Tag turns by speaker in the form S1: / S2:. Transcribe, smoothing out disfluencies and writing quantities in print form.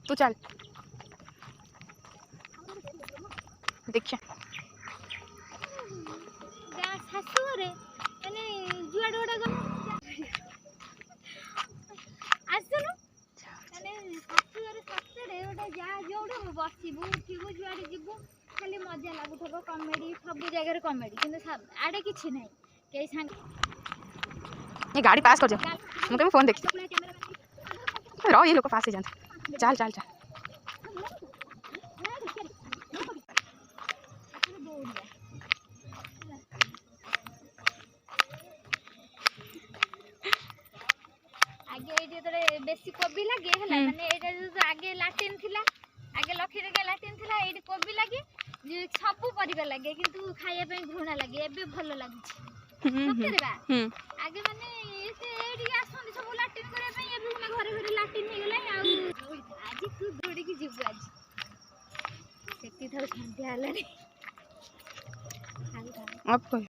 S1: तू चल देखिए
S2: खाली मजा लगुव कमेडी सब जगह कमेडी कि आड़े कि ना कई सांग
S1: ये गाड़ी पास कर जा मुझे फोन देखी रहो ये लोग पास ही जाता चल चल चल
S2: आगे ये बेसी कोबी लगे है माने एटा जो आगे लाटिन थिला आगे लखी रे लाटिन थिला एडी कोबी लगे सब परिबा लगे किंतु खाया पे घृणा लगे एबे भलो लागी सତରେ बा आगे माने से एडी आसंदी सब लाटिन करे पे एबे माने घरे घरे लाटिन हे गेलै आ आज तू दौड़ी की जीव आज सेती थाउ संध्या हलानी
S1: अब